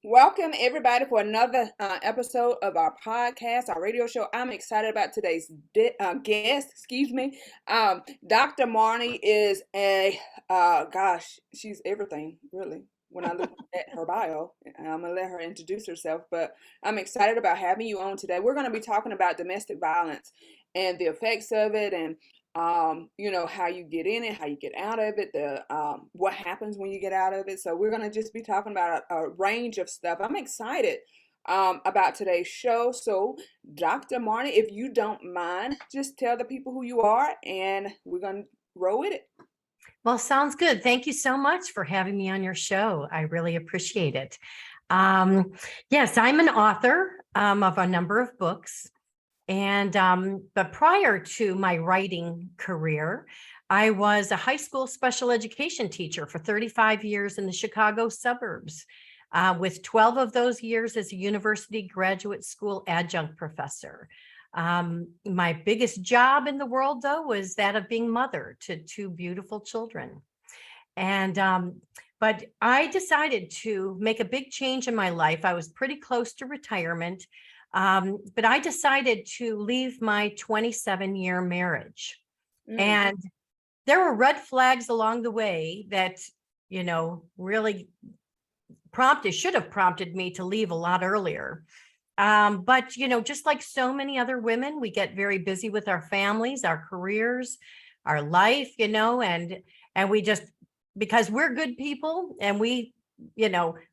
Welcome everybody for another episode of our podcast, our radio show. I'm excited about today's guest. Excuse me, Dr. Marni is she's everything really. When I look at her bio, I'm gonna let her introduce herself. But I'm excited about having you on today. We're gonna be talking about domestic violence and the effects of it, and how you get in it, how you get out of it, the what happens when you get out of it. So we're gonna just be talking about a range of stuff. I'm excited about today's show. So, Dr. Marni, if you don't mind, just tell the people who you are, and we're gonna roll with it. Well, sounds good. Thank you so much for having me on your show. I really appreciate it. Yes, I'm an author of a number of books. But prior to my writing career, I was a high school special education teacher for 35 years in the Chicago suburbs, with 12 of those years as a university graduate school adjunct professor. My biggest job in the world, though, was that of being mother to two beautiful children. But I decided to make a big change in my life. I was pretty close to retirement. But I decided to leave my 27-year marriage. And there were red flags along the way that, really should have prompted me to leave a lot earlier. But, just like so many other women, we get very busy with our families, our careers, our life, and we just, because we're good people and we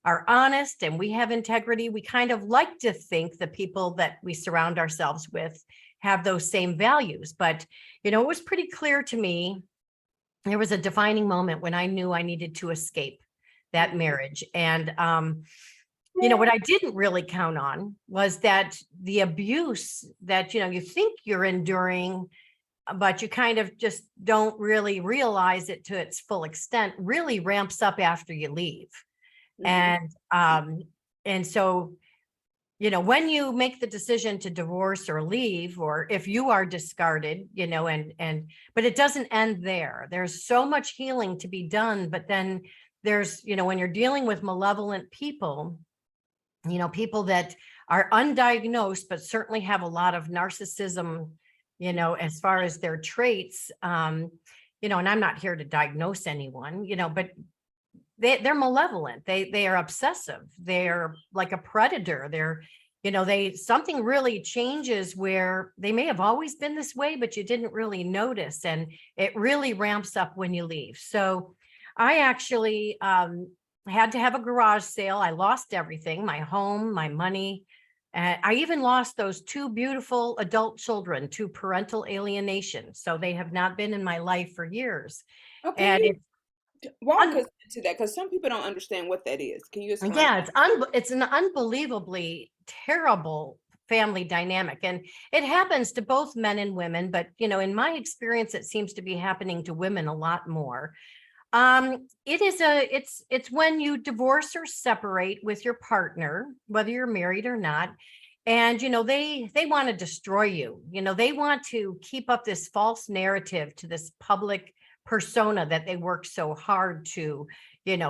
are honest and we have integrity, we kind of like to think the people that we surround ourselves with have those same values. But, it was pretty clear to me, there was a defining moment when I knew I needed to escape that marriage. And, what I didn't really count on was that the abuse that, you think you're enduring, but you kind of just don't really realize it to its full extent, really ramps up after you leave. And so, when you make the decision to divorce or leave, or if you are discarded, but it doesn't end there. There's so much healing to be done. But then there's, when you're dealing with malevolent people, people that are undiagnosed, but certainly have a lot of narcissism, as far as their traits, and I'm not here to diagnose anyone, but they're malevolent. They are obsessive. They're like a predator. Something really changes where they may have always been this way, but you didn't really notice. And it really ramps up when you leave. So I actually had to have a garage sale. I lost everything, my home, my money. I even lost those two beautiful adult children to parental alienation. So they have not been in my life for years. Okay, And walk us into that, because some people don't understand what that is. Can you explain? Yeah, it's an unbelievably terrible family dynamic, and it happens to both men and women. But in my experience, it seems to be happening to women a lot more. It's when you divorce or separate with your partner, whether you're married or not, and they want to destroy you. They want to keep up this false narrative to this public persona that they work so hard to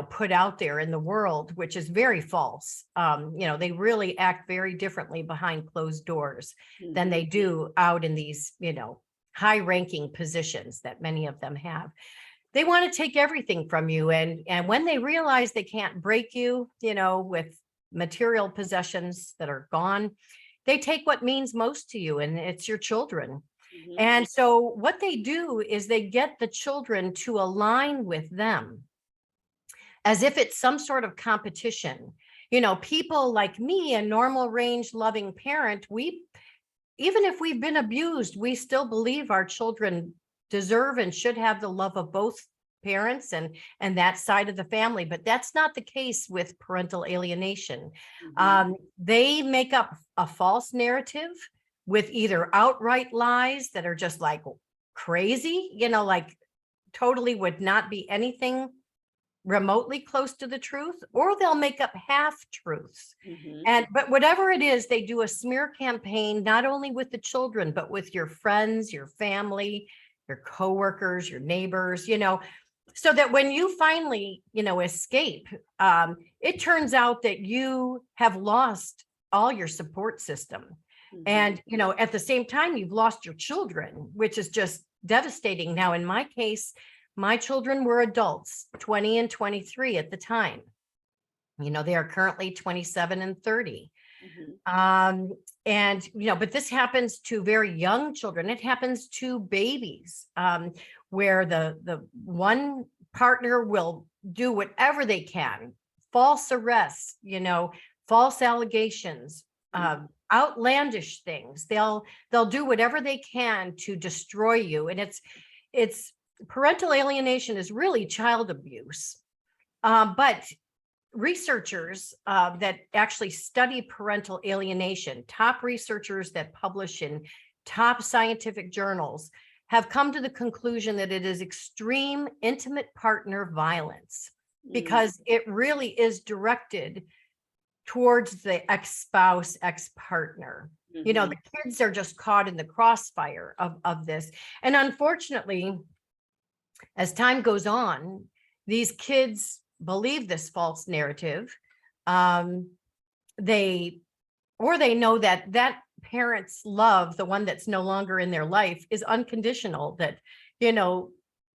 put out there in the world, which is very false. They really act very differently behind closed doors than they do out in these high ranking positions that many of them have. They want to take everything from you, and when they realize they can't break you with material possessions that are gone, they take what means most to you, and it's your children. And so what they do is they get the children to align with them as if it's some sort of competition. People like me, a normal range loving parent, even if we've been abused, we still believe our children deserve and should have the love of both parents and that side of the family. But that's not the case with parental alienation. They make up a false narrative with either outright lies that are just like crazy, like totally would not be anything remotely close to the truth, or they'll make up half truths. But whatever it is, they do a smear campaign, not only with the children, but with your friends, your family, your coworkers, your neighbors, so that when you finally, escape, it turns out that you have lost all your support system. And, at the same time, you've lost your children, which is just devastating. Now, in my case, my children were adults, 20 and 23 at the time. They are currently 27 and 30. And, but this happens to very young children. It happens to babies, where the one partner will do whatever they can, false arrests, false allegations, outlandish things. They'll do whatever they can to destroy you. And it's parental alienation is really child abuse. But researchers that actually study parental alienation, top researchers that publish in top scientific journals, have come to the conclusion that it is extreme intimate partner violence, because it really is directed towards the ex-spouse, ex-partner. The kids are just caught in the crossfire of this. And unfortunately, as time goes on, these kids believe this false narrative. They know that parent's love, the one that's no longer in their life, is unconditional, that,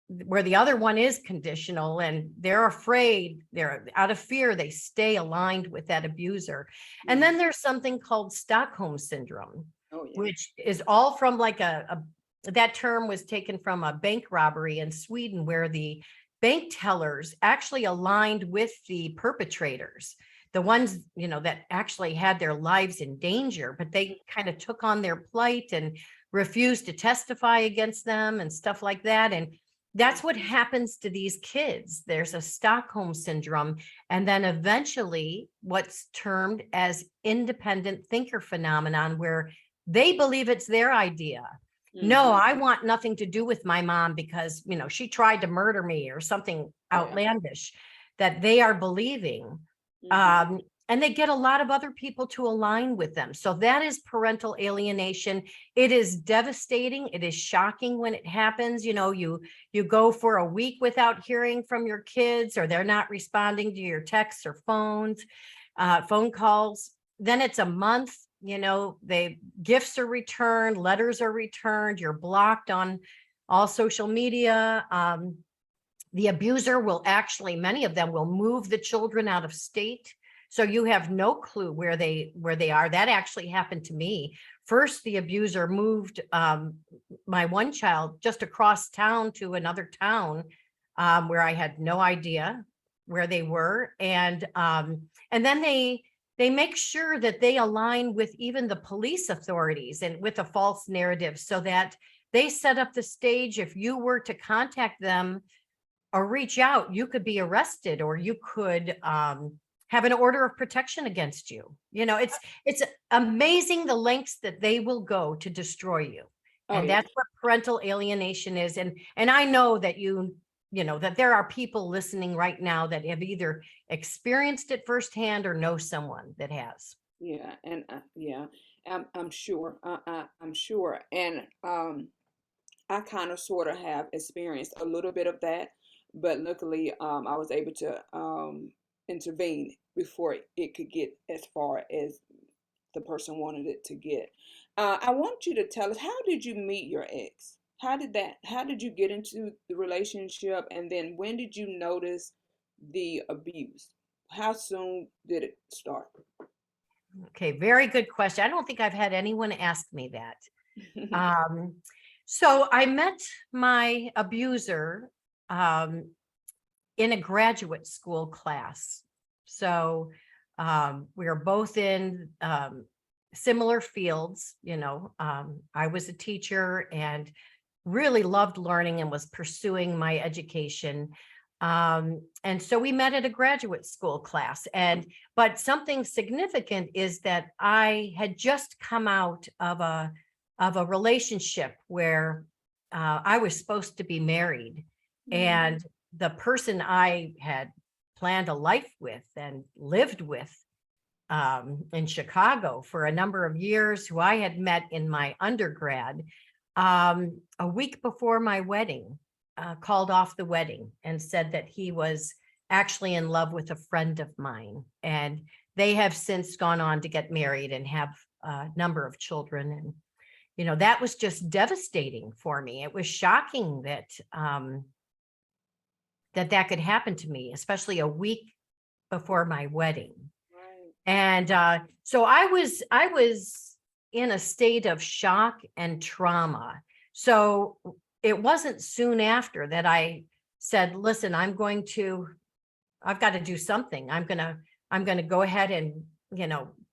where the other one is conditional, and they're afraid, they're out of fear, they stay aligned with that abuser. And then there's something called Stockholm syndrome, which is all from like that term was taken from a bank robbery in Sweden, where the bank tellers actually aligned with the perpetrators, the ones, that actually had their lives in danger, but they kind of took on their plight and refused to testify against them and stuff like that. And that's what happens to these kids. There's a Stockholm syndrome, and then eventually what's termed as independent thinker phenomenon, where they believe it's their idea. No, I want nothing to do with my mom because, she tried to murder me, or something outlandish that they are believing. And they get a lot of other people to align with them. So that is parental alienation. It is devastating. It is shocking when it happens. You go for a week without hearing from your kids, or they're not responding to your texts or phone calls. Then it's a month. Gifts are returned, letters are returned, you're blocked on all social media. The abuser will actually, many of them will move the children out of state. So you have no clue where they are. That actually happened to me. First, the abuser moved my one child just across town to another town, where I had no idea where they were. And then they make sure that they align with even the police authorities and with a false narrative, so that they set up the stage. If you were to contact them or reach out, you could be arrested, or you could have an order of protection against you. It's amazing the lengths that they will go to destroy you. And that's what parental alienation is. And I know that that there are people listening right now that have either experienced it firsthand or know someone that has. Yeah, and I'm sure. I'm sure, and I kind of sort of have experienced a little bit of that, but luckily, I was able to intervene before it could get as far as the person wanted it to get. I want you to tell us, how did you meet your ex? How did you get into the relationship? And then when did you notice the abuse? How soon did it start? Okay, very good question. I don't think I've had anyone ask me that. So I met my abuser in a graduate school class. So we were both in similar fields. I was a teacher and really loved learning and was pursuing my education. And so we met at a graduate school class. But something significant is that I had just come out of a relationship where I was supposed to be married. And the person I had planned a life with and lived with in Chicago for a number of years, who I had met in my undergrad, a week before my wedding, called off the wedding and said that he was actually in love with a friend of mine. And they have since gone on to get married and have a number of children. And, that was just devastating for me. It was shocking that that could happen to me, especially a week before my wedding. Right. And so I was in a state of shock and trauma. So it wasn't soon after that I said, listen, I've got to do something. I'm going to go ahead and,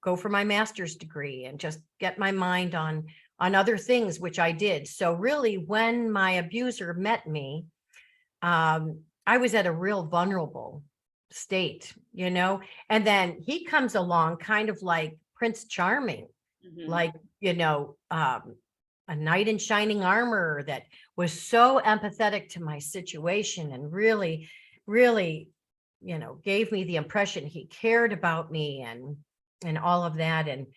go for my master's degree and just get my mind on other things, which I did. So really, when my abuser met me, I was at a real vulnerable state, and then he comes along kind of like Prince Charming, like, a knight in shining armor that was so empathetic to my situation and really, really, gave me the impression he cared about me and all of that. And,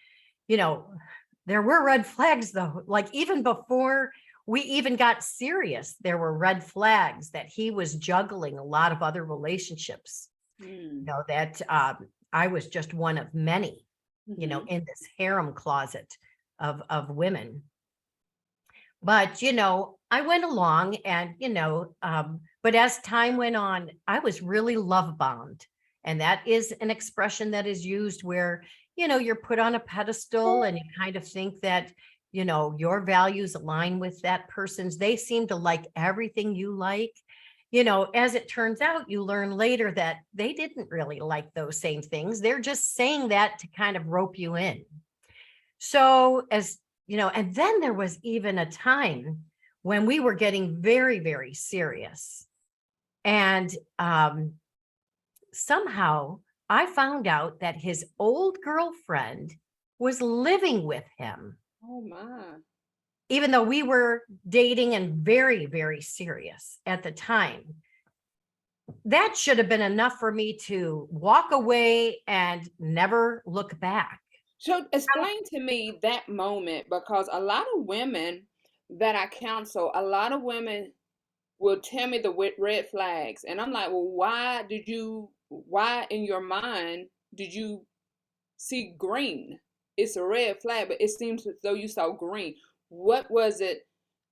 there were red flags though, like even before we even got serious, there were red flags that he was juggling a lot of other relationships, that I was just one of many, in this harem closet of women. But, I went along and, but as time went on, I was really love bombed. And that is an expression that is used where, you're put on a pedestal and you kind of think that, your values align with that person's. They seem to like everything you like. As it turns out, you learn later that they didn't really like those same things. They're just saying that to kind of rope you in. So and then there was even a time when we were getting very, very serious. And somehow I found out that his old girlfriend was living with him. Oh my. Even though we were dating and very, very serious at the time. That should have been enough for me to walk away and never look back. So explain to me that moment, because a lot of women that I counsel, a lot of women will tell me the red flags. And I'm like, well, why in your mind did you see green? It's a red flag, but it seems as though you saw green. What was it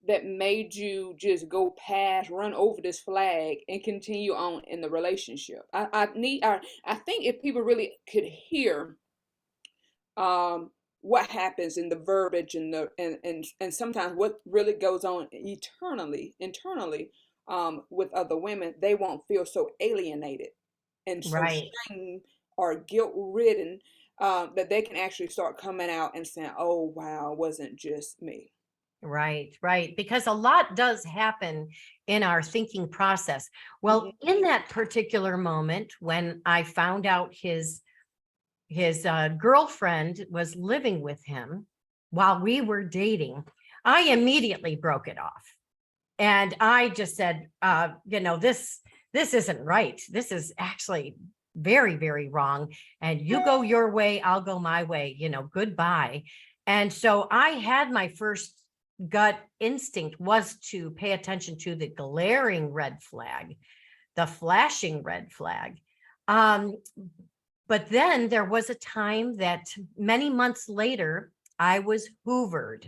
that made you just go past, run over this flag and continue on in the relationship? I think if people really could hear what happens in the verbiage and and sometimes what really goes on internally with other women, they won't feel so alienated and so Right. shame or guilt ridden, that they can actually start coming out and saying, oh wow, it wasn't just me. Right, right. Because a lot does happen in our thinking process. Well, in that particular moment, when I found out his girlfriend was living with him while we were dating, I immediately broke it off. And I just said, this isn't right. This is actually very, very wrong. And you go your way, I'll go my way, goodbye. And so I had my first gut instinct was to pay attention to the glaring red flag, the flashing red flag. But then there was a time that many months later, I was hoovered.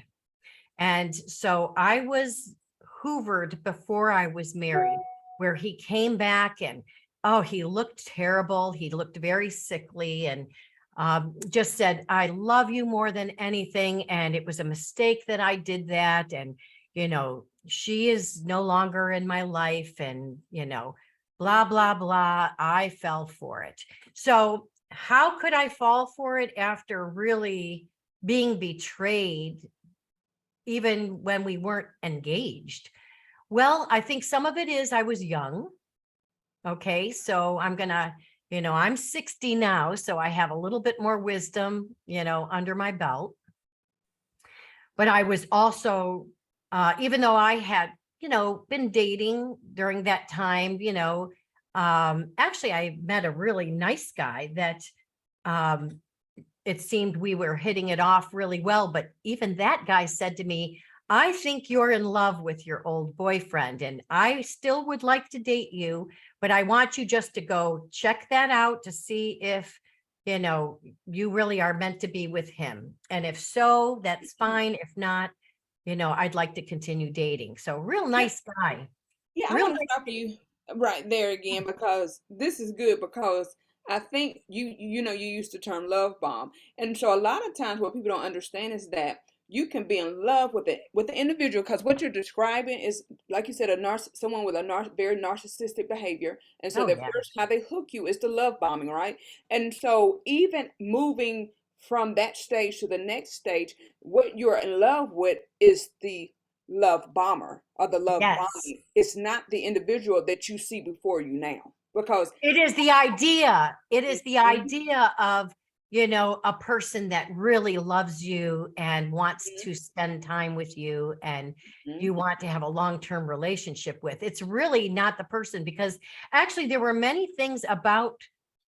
And so I was hoovered before I was married, where he came back and, oh, he looked terrible. He looked very sickly and just said, I love you more than anything. And it was a mistake that I did that. And, she is no longer in my life and, blah, blah, blah. I fell for it. So how could I fall for it after really being betrayed, even when we weren't engaged? Well, I think some of it is I was young. Okay, so I'm 60 now, so I have a little bit more wisdom, under my belt. But I was also, even though I had, been dating during that time, actually I met a really nice guy that it seemed we were hitting it off really well. But even that guy said to me, I think you're in love with your old boyfriend, and I still would like to date you, but I want you just to go check that out to see if, you really are meant to be with him. And if so, that's fine. If not, I'd like to continue dating. So real Yeah, nice guy. yeah, I Real want to nice. stop you right there again because this is good because I think you used the term love bomb. And so a lot of times what people don't understand is that you can be in love with the individual because what you're describing is like you said someone with a very narcissistic behavior. And so Oh, the yeah. first how they hook you is the love bombing, right? And so even moving from that stage to the next stage, what you're in love with is the love bomber or the love Yes. bombing. It's not the individual that you see before you now. Because It is the idea. It is the Mhm, idea of, a person that really loves you and wants to spend time with you and mhm, you want to have a long-term relationship with. It's really not the person, because actually there were many things about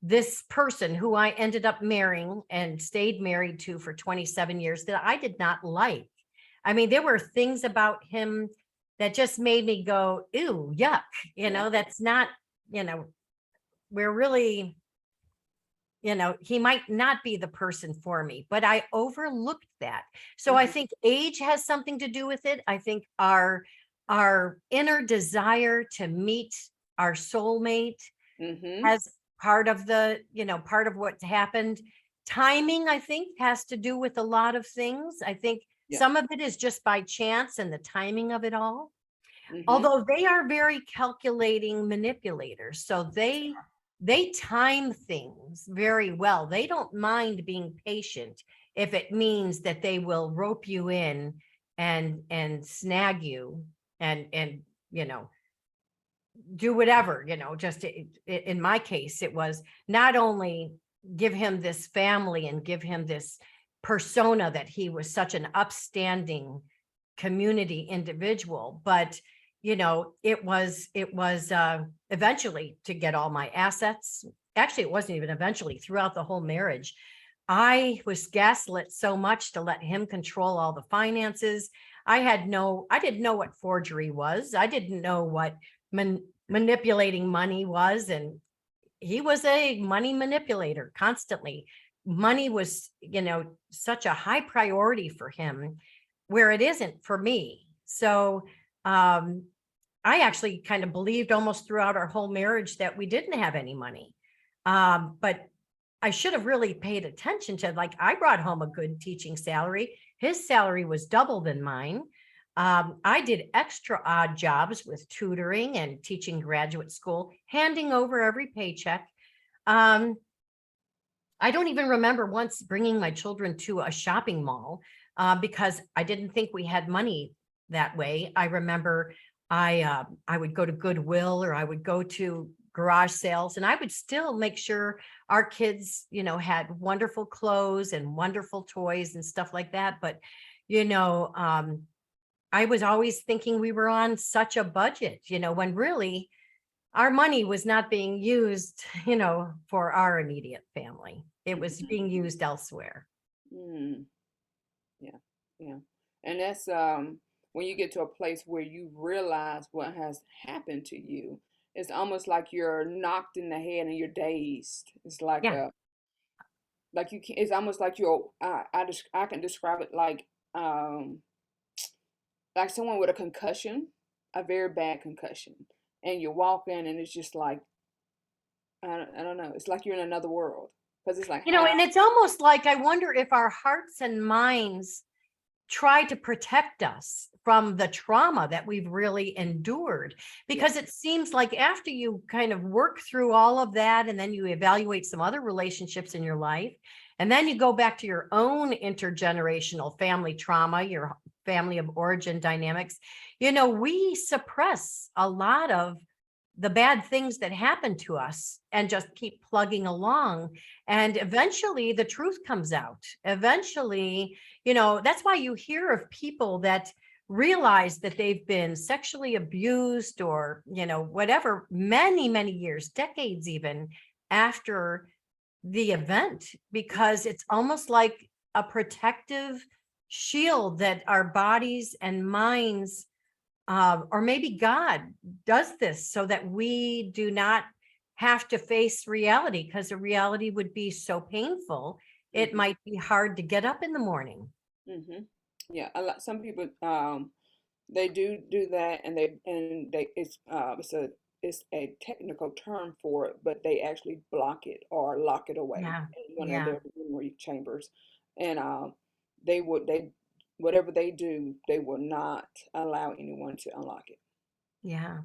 this person who I ended up marrying and stayed married to for 27 years that I did not like. I mean, there were things about him that just made me go, ew, yuck. yeah, That's not, you know, we're really, he might not be the person for me, but I overlooked that. So I mhm, think age has something to do with it. I think our inner desire to meet our soulmate mhm, has part of what happened. Timing, I think, has to do with a lot of things. I think yeah, some of it is just by chance and the timing of it all. mhm, Although they are very calculating manipulators, so they time things very well. They don't mind being patient if it means that they will rope you in and snag you and you know do whatever, in my case it was not only give him this family and give him this persona that he was such an upstanding community individual, but it was eventually to get all my assets. Actually, it wasn't even eventually. Throughout the whole marriage, I was gaslit so much to let him control all the finances. I didn't know what forgery was. I didn't know what manipulating money was, and he was a money manipulator constantly. Money was, such a high priority for him, where it isn't for me. So um, I actually kind of believed almost throughout our whole marriage that we didn't have any money. But I should have really paid attention to, like, I brought home a good teaching salary. His salary was double than mine. I did extra odd jobs with tutoring and teaching graduate school, handing over every paycheck. Um, I don't even remember once bringing my children to a shopping mall because I didn't think we had money that way. I remember I would go to Goodwill, or I would go to garage sales, and I would still make sure our kids, had wonderful clothes and wonderful toys and stuff like that. But you know, um, I was always thinking we were on such a budget, when really our money was not being used, for our immediate family. It was being mhm, used elsewhere. mhm, yeah, yeah. And that's when you get to a place where you realize what has happened to you, it's almost like you're knocked in the head and you're dazed. It's Yeah. like you can it's almost like I can describe it like someone with a concussion, a very bad concussion, and you're walking and it's just like I don't know. It's like you're in another world because it's like how. And it's almost like I wonder if our hearts and minds try to protect us from the trauma that we've really endured, Yeah. because it seems like after you kind of work through all of that and then you evaluate some other relationships in your life, and then you go back to your own intergenerational family trauma, your family of origin dynamics, we suppress a lot of the bad things that happen to us and just keep plugging along. And eventually the truth comes out. Eventually, that's why you hear of people that realize that they've been sexually abused or, whatever, many, many years, decades even after the event, because it's almost like a protective shield that our bodies and minds, or maybe God does this so that we do not have to face reality, because the reality would be so painful. It Mm-hmm. might be hard to get up in the morning. Mm-hmm. Yeah, a lot. Some people they do that, and they it's a technical term for it, but they actually block it or lock it away Yeah. in one of Yeah. their memory chambers, and they whatever they do, they will not allow anyone to unlock it, Yeah.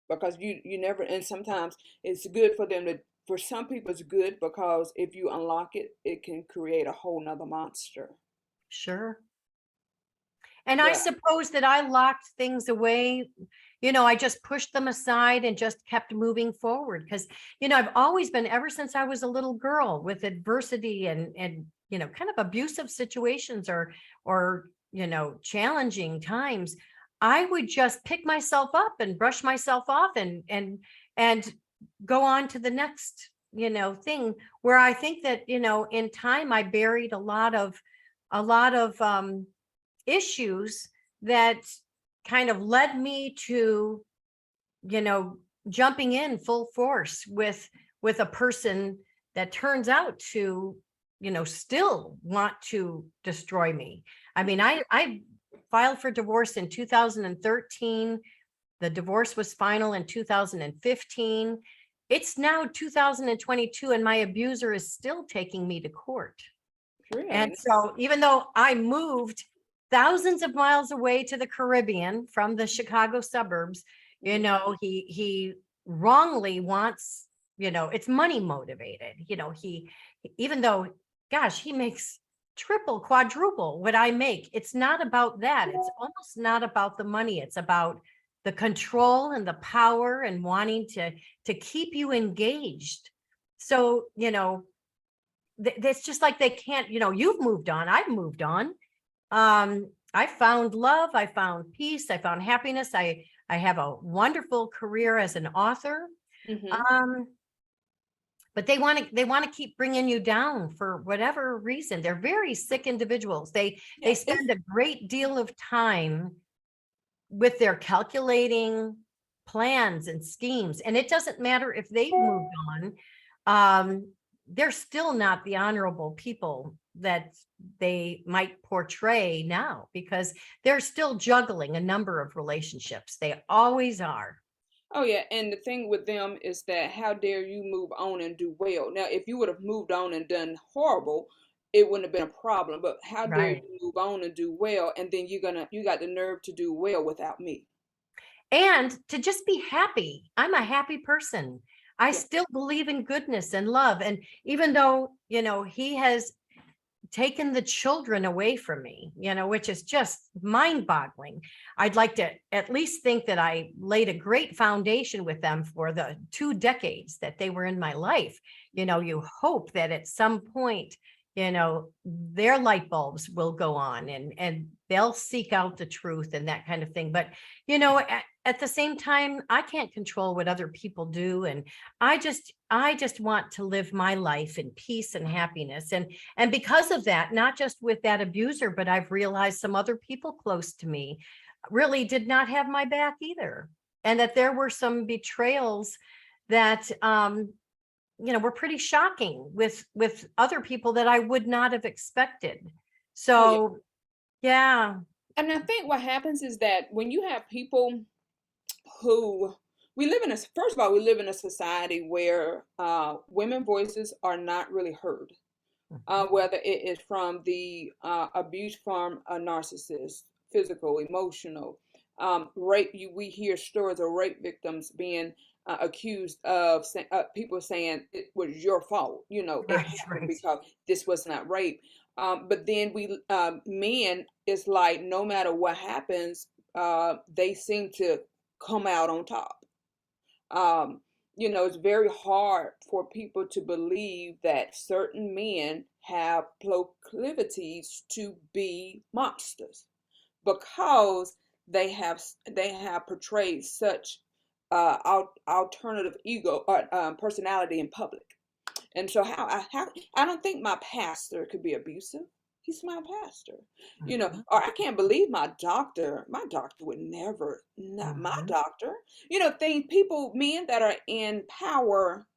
because you never. And sometimes it's good for them to. For some people, it's good because if you unlock it, it can create a whole nother monster. Sure. And I But suppose that I locked things away. I just pushed them aside and just kept moving forward, because, I've always been, ever since I was a little girl, with adversity and kind of abusive situations, or, challenging times, I would just pick myself up and brush myself off and go on to the next, thing, where I think that, in time I buried a lot of issues that kind of led me to, you know jumping in full force with a person that turns out to, still want to destroy me. I mean, I filed for divorce in 2013. The divorce was final in 2015. It's now 2022, and my abuser is still taking me to court. And really, so, even though I moved thousands of miles away to the Caribbean from the Chicago suburbs, mhm. he wrongly wants, it's money motivated. He, even though, gosh, he makes triple, quadruple what I make. It's not about that. It's almost not about the money. It's about the control and the power and wanting to keep you engaged. So, it's just like they can't, you've moved on, I've moved on. I found love, I found peace, I found happiness. I have a wonderful career as an author. Mhm. um but they want to keep bringing you down for whatever reason. They're very sick individuals. They Yeah, it's spend a great deal of time with their calculating plans and schemes, and it doesn't matter if they've moved on. um, they're still not the honorable people that they might portray now, because they're still juggling a number of relationships. They always are. oh yeah, and the thing with them is that how dare you move on and do well? Now, if you would have moved on and done horrible, it wouldn't have been a problem. But how dare Right. you move on and do well, and then you got the nerve to do well without me? And to just be happy. I'm a happy person. I Yeah. still believe in goodness and love. And even though, he has taken the children away from me, which is just mind boggling. I'd like to at least think that I laid a great foundation with them for the 2 decades that they were in my life. You hope that at some point, their light bulbs will go on, and they'll seek out the truth and that kind of thing. But, at the same time, I can't control what other people do. And I just want to live my life in peace and happiness. And because of that, not just with that abuser, but I've realized some other people close to me really did not have my back either. And that there were some betrayals that, were pretty shocking with other people that I would not have expected. Oh yeah. So, yeah. And I think what happens is that when you have people who we live in a first of all, we live in a society where women voices are not really heard. Whether it is from the abuse from a narcissist, physical, emotional, rape. We hear stories of rape victims being accused of people saying it was your fault. It Right, happened right. because this was not rape. But then men, it's like no matter what happens, they seem to come out on top. um, it's very hard for people to believe that certain men have proclivities to be monsters because they have portrayed such alternative ego or personality in public. And so how I don't think my pastor could be abusive. He's my pastor, Mhm. or I can't believe my doctor would never, not my Mhm. doctor. Men that are in power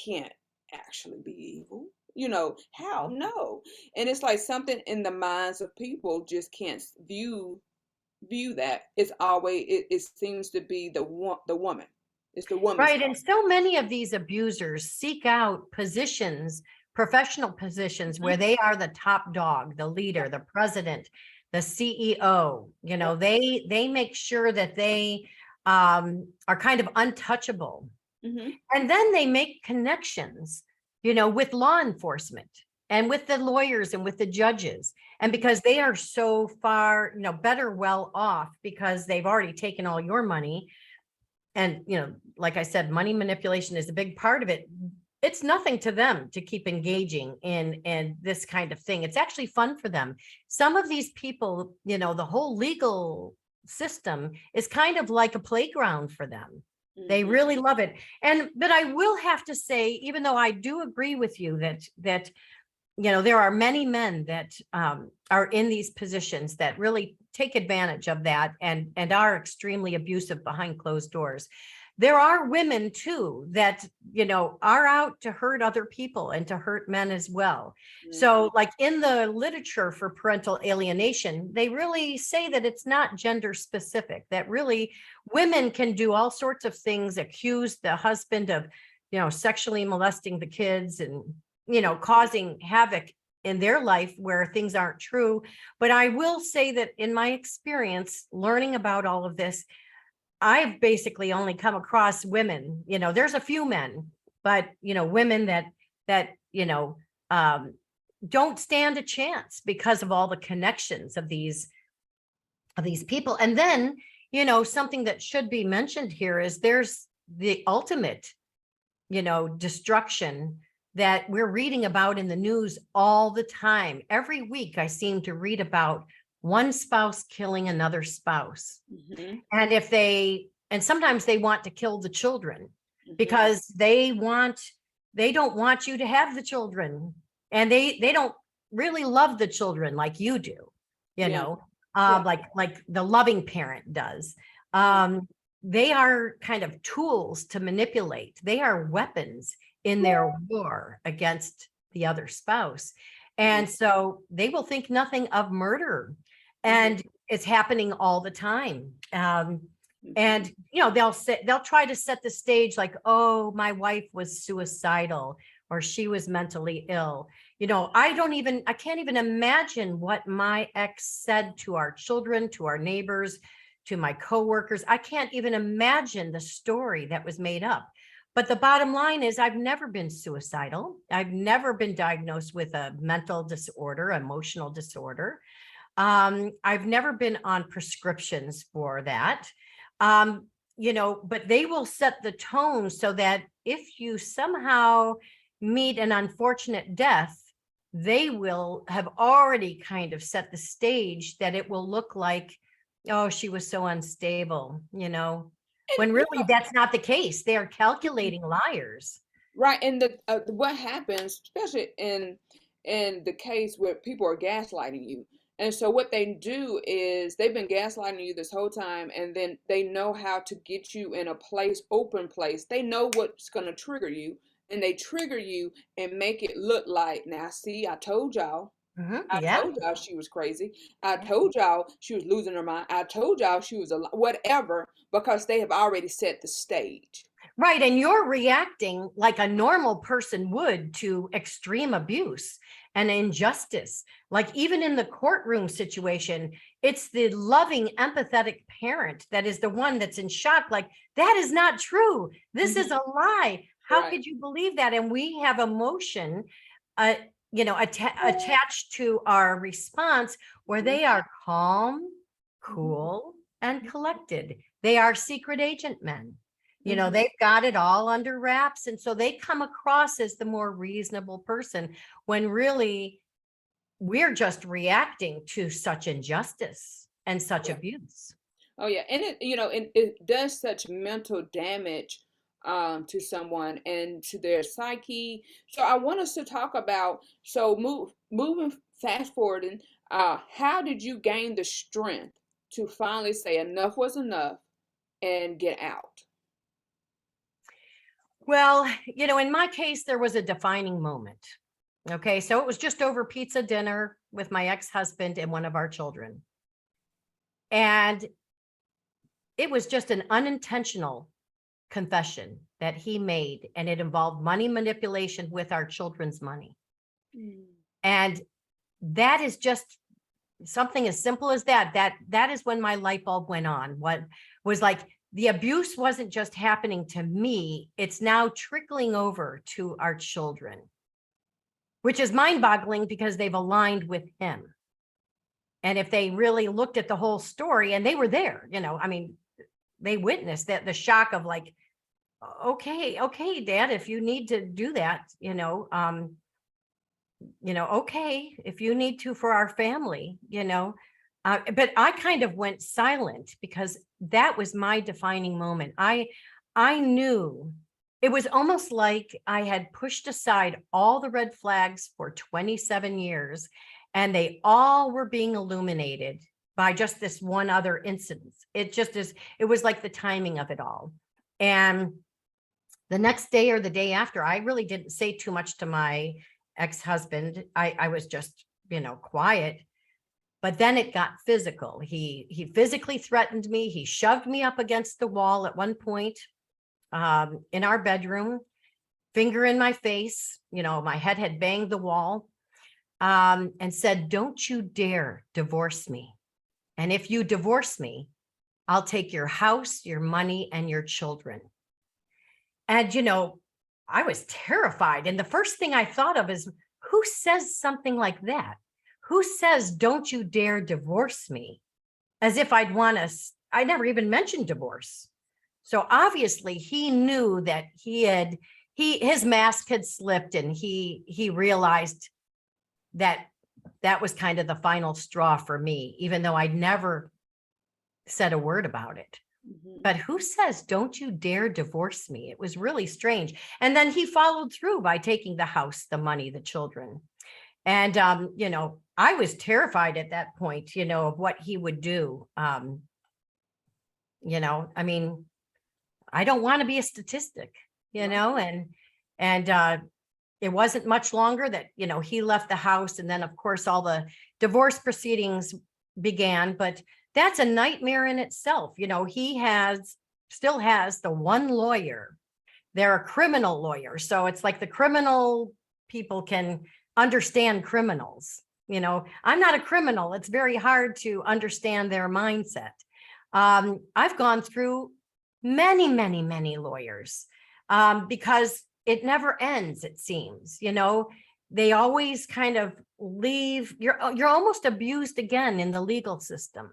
can't actually be evil. How? No. And it's like something in the minds of people just can't view that. It's always, it seems to be the woman. It's the woman's Right. fault. And so many of these abusers seek out positions, professional positions where Mhm. they are the top dog, the leader, the president, the CEO. Yep. They make sure that they are kind of untouchable. Hmm. And then they make connections, with law enforcement and with the lawyers and with the judges. And Hmm. because they are so far, better well off because they've already taken all your money. And, like I said, money manipulation is a big part of it. It's nothing to them to keep engaging in this kind of thing. It's actually fun for them. Some of these people, the whole legal system is kind of like a playground for them. They Hmm. really love it. But I will have to say, even though I do agree with you that there are many men that are in these positions that really take advantage of that and are extremely abusive behind closed doors. There are women too that, are out to hurt other people and to hurt men as well. Hmm. So like in the literature for parental alienation, they really say that it's not gender specific, that really women can do all sorts of things, accuse the husband of, sexually molesting the kids and causing havoc in their life where things aren't true. But I will say that in my experience, learning about all of this, I've basically only come across women, there's a few men, but, women that, don't stand a chance because of all the connections of these people. And then, something that should be mentioned here is there's the ultimate destruction that we're reading about in the news all the time. Every week, I seem to read about one spouse killing another spouse. Hmm. And sometimes they want to kill the children Hmm. because they don't want you to have the children. And they don't really love the children like you do, you Yeah. know, Yeah. like the loving parent does. Hmm. They are kind of tools to manipulate. They are weapons in their war against the other spouse. Yeah. And so they will think nothing of murder. Hmm. And it's happening all the time. Hmm. And they'll try to set the stage like, oh, my wife was suicidal or she was mentally ill. I can't even imagine what my ex said to our children, to our neighbors, to my coworkers. I can't even imagine the story that was made up. But the bottom line is I've never been suicidal. I've never been diagnosed with a mental disorder, emotional disorder. I've never been on prescriptions for that. But they will set the tone so that if you somehow meet an unfortunate death, they will have already kind of set the stage that it will look like, oh, she was so unstable, And when really that's not the case. They are calculating liars. right, and what happens, especially in the case where people are gaslighting you, and so what they do is they've been gaslighting you this whole time, and then they know how to get you in a open place. They know what's going to trigger you, and they trigger you and make it look like, now see, I told y'all. I Yeah. told y'all she was crazy. I told y'all she was losing her mind. I told y'all she was whatever, because they have already set the stage. Right. And you're reacting like a normal person would to extreme abuse and injustice. Like even in the courtroom situation, it's the loving, empathetic parent that is the one that's in shock. Like, that is not true. This is Mhm. a lie. How Right. could you believe that? And we have emotion, uh, attached to our response where Mhm. they are calm, Mhm. cool, and collected. They are secret agent men. Mhm. They've got it all under wraps. And so they come across as the more reasonable person when really we're just reacting to such injustice and such Yeah. abuse. Oh yeah, and it does such mental damage to someone and to their psyche. So I want us to talk about, so moving fast forwarding, how did you gain the strength to finally say enough was enough and get out? Well, in my case, there was a defining moment. Okay. So it was just over pizza dinner with my ex-husband and one of our children. And it was just an unintentional confession that he made, and it involved money manipulation with our children's money. Mm. And that is just something as simple as that is when my light bulb went on. What was like, the abuse wasn't just happening to me, it's now trickling over to our children, which is mind-boggling because they've aligned with him. And if they really looked at the whole story, and they were there, I mean, they witnessed that, the shock of like, okay, Dad, if you need to do that, okay, if you need to for our family, but I kind of went silent because that was my defining moment. I knew it was almost like I had pushed aside all the red flags for 27 years, and they all were being illuminated by just this one other incident. It was like the timing of it all. And the next day or the day after, I really didn't say too much to my ex-husband. I was just, quiet. But then it got physical. He physically threatened me. He shoved me up against the wall at one point, in our bedroom, finger in my face. My head had banged the wall, and said, "Don't you dare divorce me. And if you divorce me, I'll take your house, your money, and your children." And, I was terrified. And the first thing I thought of is, who says something like that? Who says, "Don't you dare divorce me"? As if I'd want to, I never even mentioned divorce. So obviously he knew that his mask had slipped, and he realized that that was kind of the final straw for me, even though I'd never said a word about it. Mm-hmm. But who says, "Don't you dare divorce me"? It was really strange. And then he followed through by taking the house, the money, the children. And, I was terrified at that point, of what he would do. I mean, I don't want to be a statistic, and it wasn't much longer that, he left the house. And then, of course, all the divorce proceedings began. But that's a nightmare in itself. He still has the one lawyer. They're a criminal lawyer. So it's like the criminal people can understand criminals. I'm not a criminal. It's very hard to understand their mindset. I've gone through many, many, many lawyers, because it never ends, it seems. They always kind of leave. You're almost abused again in the legal system.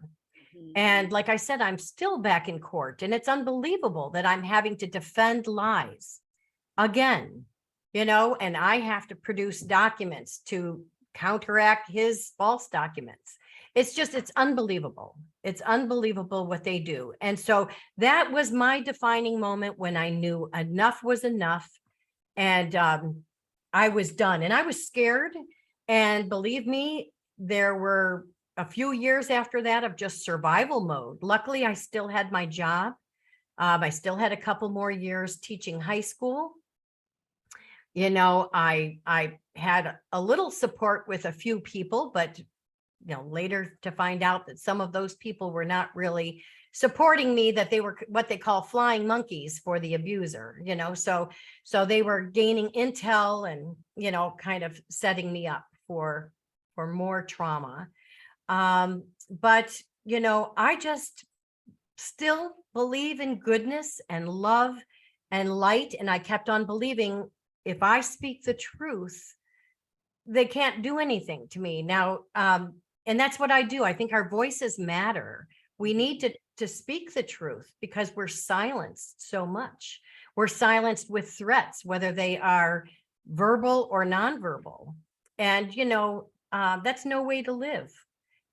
Mm-hmm. And like I said, I'm still back in court, and it's unbelievable that I'm having to defend lies again, and I have to produce documents to counteract his false documents. It's unbelievable. It's unbelievable what they do. And so that was my defining moment when I knew enough was enough. And I was done, and I was scared. And believe me, there were a few years after that of just survival mode. Luckily, I still had my job. I still had a couple more years teaching high school. I had a little support with a few people, but later to find out that some of those people were not really supporting me, that they were what they call flying monkeys for the abuser, so they were gaining intel and, kind of setting me up for more trauma. But, I just still believe in goodness and love and light. And I kept on believing, if I speak the truth, they can't do anything to me now. And that's what I do. I think our voices matter. We need to speak the truth, because we're silenced so much. We're silenced with threats, whether they are verbal or nonverbal. And, that's no way to live.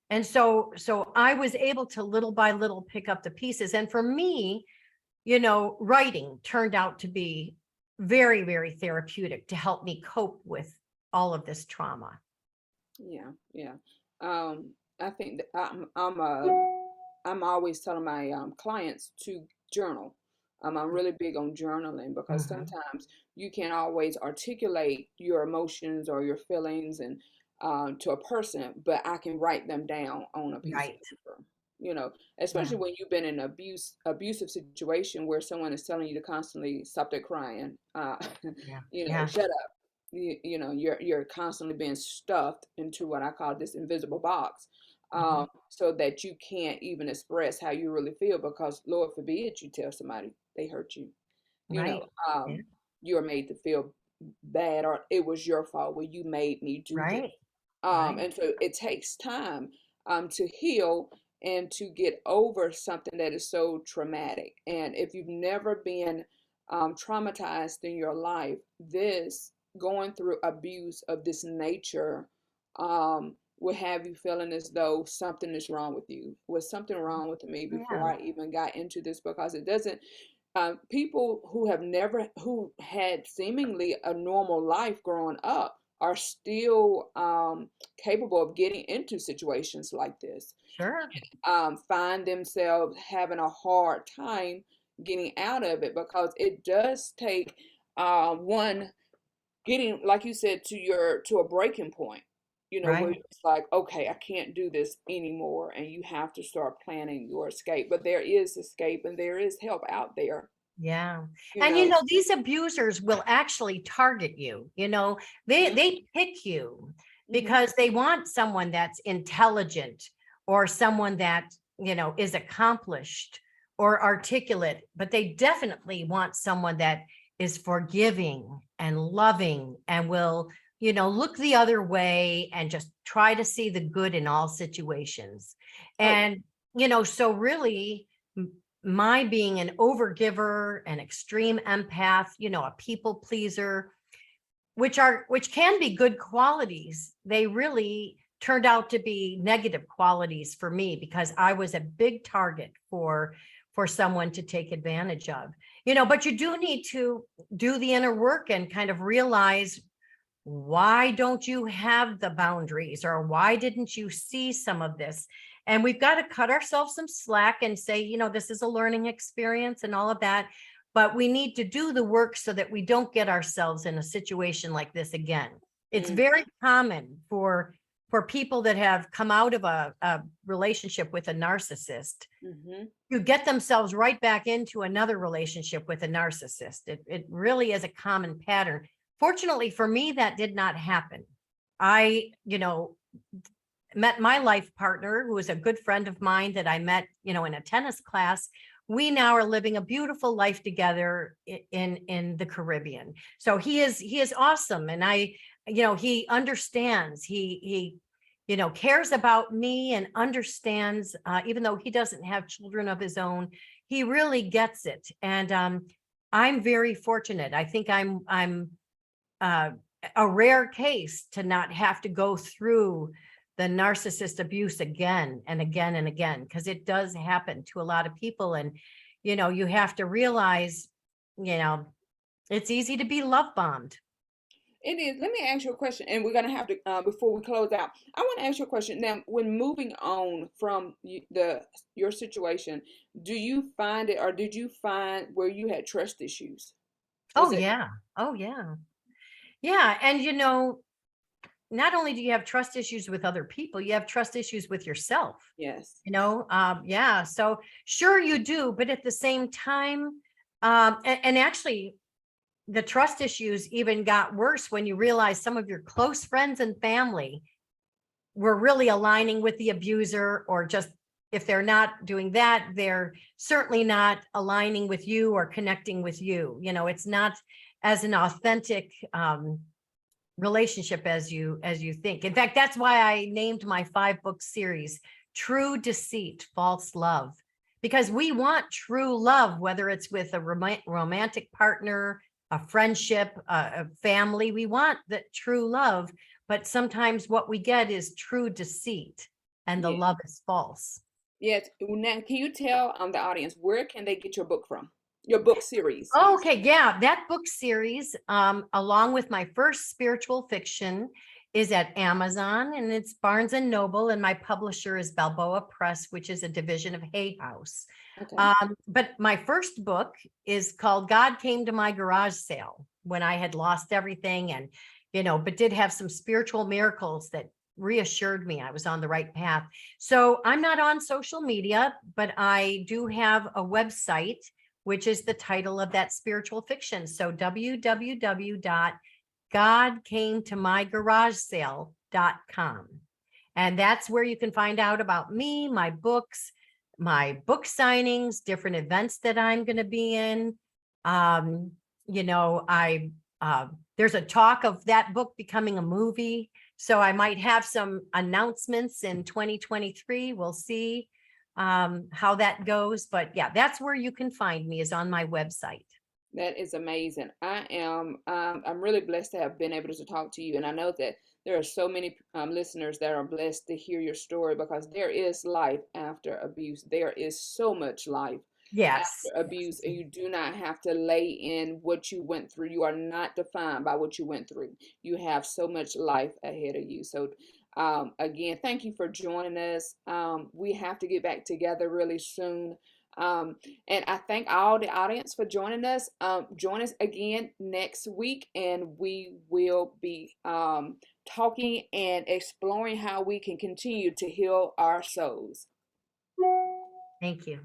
And so I was able to little by little pick up the pieces. And for me, writing turned out to be very, very therapeutic to help me cope with all of this trauma. Yeah, yeah. I think that I'm always telling my clients to journal. I'm really big on journaling because Mhm. sometimes you can't always articulate your emotions or your feelings and to a person, but I can write them down on a piece of Right. paper. You know, Yeah. especially when you've been in an abusive situation where someone is telling you to constantly stop that crying, Yeah. you know, Yeah. shut up. You're constantly being stuffed into what I call this invisible box, Mhm. so that you can't even express how you really feel because Lord forbid you tell somebody they hurt you. You know, Right. Yeah. you're made to feel bad or it was your fault when you made me do this. Right. Right. And so it takes time to heal and to get over something that is so traumatic. And if you've never been traumatized in your life, this going through abuse of this nature will have you feeling as though something is wrong with you. Was something wrong with me Yeah. before I even got into this? Because it doesn't people who had seemingly a normal life growing up are still capable of getting into situations like this, Sure. find themselves having a hard time getting out of it because it does take one getting, like you said, to a breaking point, where Right. it's like, okay, I can't do this anymore, and you have to start planning your escape. But there is escape and there is help out there, Yeah. you And know. these abusers will actually target you. They pick you Mm-hmm. because they want someone that's intelligent or someone that, is accomplished or articulate, but they definitely want someone that is forgiving and loving and will, look the other way and just try to see the good in all situations. Oh, And, so really my being an overgiver, an extreme empath, a people pleaser, which can be good qualities, they really turned out to be negative qualities for me because I was a big target for someone to take advantage of. But you do need to do the inner work and kind of realize, why don't you have the boundaries, or why didn't you see some of this? And we've got to cut ourselves some slack and say, this is a learning experience and all of that, but we need to do the work so that we don't get ourselves in a situation like this again. It's mm, very common for people that have come out of a relationship with a narcissist mm-hmm. to get themselves right back into another relationship with a narcissist. It really is a common pattern. Fortunately for me, that did not happen. I, met my life partner, who is a good friend of mine that I met, in a tennis class. We now are living a beautiful life together in the Caribbean. So he is awesome. And he understands, he cares about me and understands, even though he doesn't have children of his own, he really gets it. And I'm very fortunate. I think I'm uh, a rare case to not have to go through the narcissist abuse again and again and again, because it does happen to a lot of people. And, you have to realize, you know, it's easy to be love bombed. It is. Let me ask you a question, and we're gonna have to before we close out. I want to ask you a question. Now, when moving on from your situation, do you find it, or did you find where you had trust issues? Oh, Was it? yeah. Oh, yeah. Yeah. And, not only do you have trust issues with other people, you have trust issues with yourself. Yes. Yeah, so sure you do, but at the same time, and actually the trust issues even got worse when you realize some of your close friends and family were really aligning with the abuser, or just, if they're not doing that, they're certainly not aligning with you or connecting with you. It's not as an authentic relationship as you think. In fact, that's why I named my 5-book series True Deceit False Love, because we want true love, whether it's with a romantic partner, a friendship, a family. We want that true love, but sometimes what we get is true deceit, and the Yes. love is false. Yes. Now, can you tell the audience where can they get your book from? Your book series. Okay, yeah, that book series, along with my first spiritual fiction, is at Amazon and it's Barnes and Noble, and my publisher is Balboa Press, which is a division of Hay House. Okay. But my first book is called God Came to My Garage Sale, when I had lost everything and, but did have some spiritual miracles that reassured me I was on the right path. So I'm not on social media, but I do have a website, which is the title of that spiritual fiction. So www.godcametomygaragesale.com. And that's where you can find out about me, my books, my book signings, different events that I'm going to be in. I there's a talk of that book becoming a movie. So I might have some announcements in 2023. We'll see how that goes. But yeah, that's where you can find me, is on my website. That is amazing. I'm really blessed to have been able to talk to you, and I know that there are so many listeners that are blessed to hear your story, because there is life after abuse. There is so much life Yes. after abuse, and you do not have to lay in what you went through. You are not defined by what you went through. You have so much life ahead of you. So, again, thank you for joining us. We have to get back together really soon. And I thank all the audience for joining us. Join us again next week, and we will be talking and exploring how we can continue to heal our souls. Thank you.